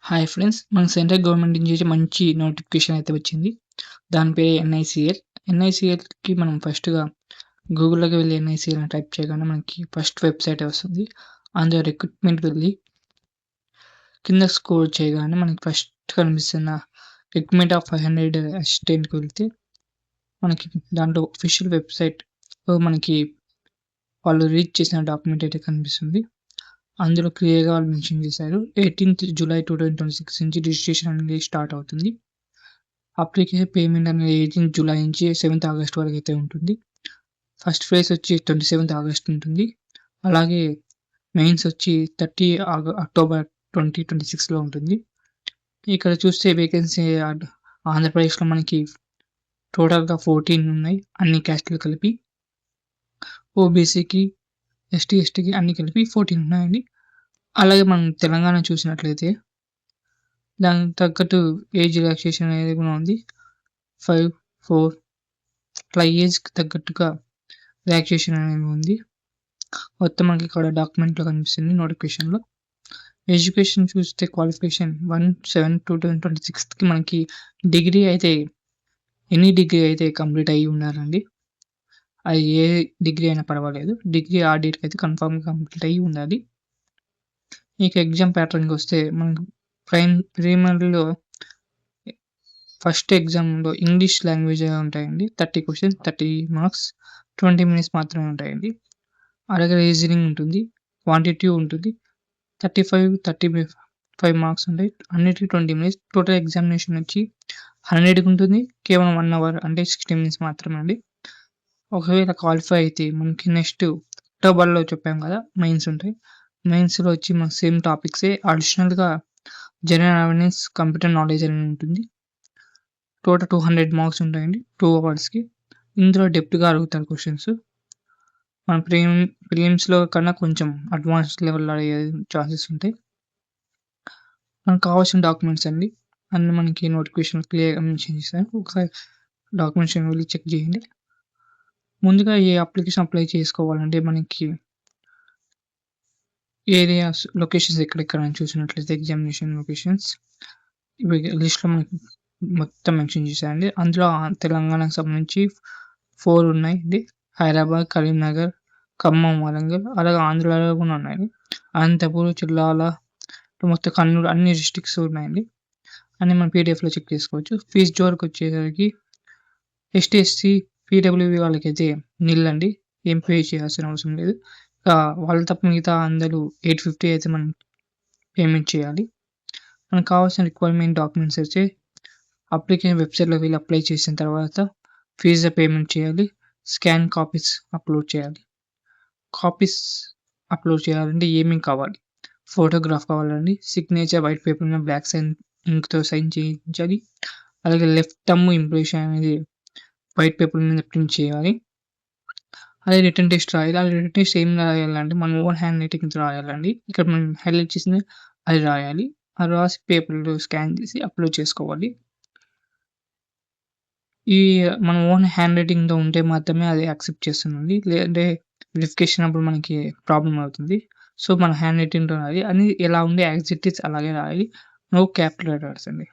Hi friends. మన central government నుంచి మంచి నోటిఫికేషన్ అయితే వచ్చింది. దాని పేరే ఎన్ఐసీఎల్. ఎన్ఐసీఎల్‌కి మనం ఫస్ట్‌గా గూగుల్‌లోకి వెళ్లి ఎన్ఐసీఎల్ అని టైప్ చేయగానే మనకి ఫస్ట్ వెబ్‌సైటే వస్తుంది. అందులో రిక్రూట్‌మెంట్‌కి వెళ్లి కింద స్క్రోల్ చేయగానే మనకి ఫస్ట్ కనిపిస్తున్న రిక్రూట్‌మెంట్ ఆఫ్ 500 అసిస్టెంట్‌కి వెళ్తే మనకి దాంట్లో అఫీషియల్ వెబ్‌సైట్‌లో మనకి వాళ్ళు రీచ్ చేసిన డాక్యుమెంట్ అయితే కనిపిస్తుంది. అందులో క్లియర్‌గా వాళ్ళు మెన్షన్ చేశారు. 18థ్ జులై 2026 నుంచి రిజిస్ట్రేషన్ అనేది స్టార్ట్ అవుతుంది. అప్లికేషన్ పేమెంట్ అనేది 18థ్ జులై నుంచి 7థ్ ఆగస్ట్ వరకు అయితే ఉంటుంది. ఫస్ట్ ఫేజ్ వచ్చి 27థ్ ఆగస్ట్ ఉంటుంది. అలాగే మెయిన్స్ వచ్చి 30 అక్టోబర్ 2026లో ఉంటుంది. ఇక్కడ చూస్తే వేకెన్సీ ఆంధ్రప్రదేశ్‌లో మనకి టోటల్‌గా 14 ఉన్నాయి. అన్ని క్యాస్ట్‌లు కలిపి. ఓబీసీకి, ఎస్టీ, ఎస్టీకి అన్ని కలిపి 14 ఉన్నాయండి. అలాగే మనం తెలంగాణ చూసినట్లయితే దానికి తగ్గట్టు ఏజ్ రిలాక్సేషన్ అనేది కూడా ఉంది. 5, 4 అట్లా ఏజ్‌కి తగ్గట్టుగా రిలాక్సేషన్ అనేది ఉంది. మొత్తం మనకి ఇక్కడ డాక్యుమెంట్‌లో కనిపిస్తుంది నోటిఫికేషన్‌లో. ఎడ్యుకేషన్ చూస్తే క్వాలిఫికేషన్ 1/7/2026కి మనకి డిగ్రీ అయితే ఎనీ డిగ్రీ అయితే కంప్లీట్ అయ్యి ఉండాలండి. అది ఏ డిగ్రీ అయినా పర్వాలేదు. డిగ్రీ ఆ డేట్‌కి అయితే కన్ఫర్మ్‌గా కంప్లీట్ అయ్యి ఉండాలి. ఇక ఎగ్జామ్ ప్యాటర్న్‌కి వస్తే మనకు ప్రిలిమినరీలో ఫస్ట్ ఎగ్జామ్‌లో ఇంగ్లీష్ లాంగ్వేజ్ ఉంటాయండి. 30 క్వెషన్స్, 30 మార్క్స్, 20 మినిట్స్ మాత్రమే ఉంటాయండి. అలాగే రీజనింగ్ ఉంటుంది. క్వాంటిటివ్ ఉంటుంది. 35 మార్క్స్ ఉంటాయి. అన్నిటికి 20 మినిట్స్. టోటల్ ఎగ్జామినేషన్ వచ్చి 100కి ఉంటుంది. కేవలం 1 అవర్ అంటే 60 మినిట్స్ మాత్రమే అండి. ఒకవేళ క్వాలిఫై అయితే మనకి నెక్స్ట్ అక్టోబర్‌లో చెప్పాం కదా! మెయిన్స్ ఉంటాయి. మెయిన్స్‌లో వచ్చి మనకు సేమ్ టాపిక్సే అడిషనల్‌గా జనరల్ అవేర్‌నెస్, కంప్యూటర్ నాలెడ్జ్ అని ఉంటుంది. టోటల్ 200 మార్క్స్ ఉంటాయండి 2 అవర్స్‌కి. ఇందులో డెప్త్‌గా అడుగుతారు క్వెషన్స్. మన ప్రిలిమ్స్‌లో కన్నా కొంచెం అడ్వాన్స్డ్ లెవెల్‌లో అడిగే ఛాన్సెస్ ఉంటాయి. మనకు కావాల్సిన డాక్యుమెంట్స్ అండి. అన్నీ మనకి నోటిఫికేషన్‌లో క్లియర్‌గా మెన్షన్ చేశారు. ఒకసారి డాక్యుమెంట్స్‌ని వెళ్లి చెక్ చేయండి. ముందుగా ఈ అప్లికేషన్ అప్లై చేసుకోవాలంటే మనకి ఏరియాస్, లొకేషన్స్ ఎక్కడెక్కడ అని చూసినట్లయితే ఎగ్జామినేషన్ లొకేషన్స్ ఇవి లిస్ట్‌లో మనకి మొత్తం మెన్షన్ చేశారండి. అందులో తెలంగాణకు సంబంధించి 4 ఉన్నాయండి. హైదరాబాద్, కరీంనగర్, ఖమ్మం, వరంగల్ అలాగే ఆంధ్రాలో కూడా ఉన్నాయి. అనంతపురం, చిల్లాల మొత్తం కర్నూలు అన్ని డిస్ట్రిక్ట్స్ ఉన్నాయండి. అన్నీ మనం పీడిఎఫ్‌లో చెక్ చేసుకోవచ్చు. ఫీజ్ వరకు వచ్చేసరికి ఎస్టీ, ఎస్సీ, పీడబ్ల్యూబీ వాళ్ళకైతే నిల్ అండి. ఏం పే చేయాల్సిన అవసరం లేదు. వాళ్ళు తప్ప మిగతా అందరూ 850 అయితే మనం పేమెంట్ చేయాలి. మనకు కావాల్సిన రిక్వైర్మెంట్ డాక్యుమెంట్స్ వచ్చి అప్లికేషన్ వెబ్‌సైట్‌లోకి వెళ్లి అప్లై చేసిన తర్వాత ఫీజు పేమెంట్ చేయాలి. స్కాన్ కాపీస్ అప్‌లోడ్ చేయాలి. కాపీస్ అప్‌లోడ్ చేయాలంటే ఏమేం కావాలి? ఫోటోగ్రాఫ్ కావాలండి. సిగ్నేచర్ వైట్ పేపర్ మీద బ్లాక్ ఇంక్‌తో సైన్ చేయించాలి. అలాగే లెఫ్ట్ థంబ్ ఇంప్రెషన్ అనేది వైట్ పేపర్ మీద ప్రింట్ చేయాలి. అలాగే రిటన్ టెస్ట్ రాయాలి. ఆ రిటన్ టెస్ట్ ఏం రాయాలంటే మన ఓన్ హ్యాండ్ రైటింగ్‌తో రాయాలండి. ఇక్కడ మనం హైలైట్ చేసింది అది రాయాలి. అది రాసి పేపర్‌లో స్కాన్ చేసి అప్‌లోడ్ చేసుకోవాలి. ఈ మన ఓన్ హ్యాండ్ రైటింగ్‌తో ఉంటే మాత్రమే అది యాక్సెప్ట్ చేస్తుందండి. లేదంటే వెరిఫికేషన్ అప్పుడు మనకి ప్రాబ్లమ్ అవుతుంది. సో, మన హ్యాండ్ రైటింగ్‌తో రాయాలి. అని ఎలా ఉందో యాస్ ఇట్ ఈజ్ అలాగే రాయాలి. నో క్యాపిటల్ లెటర్స్ అండి.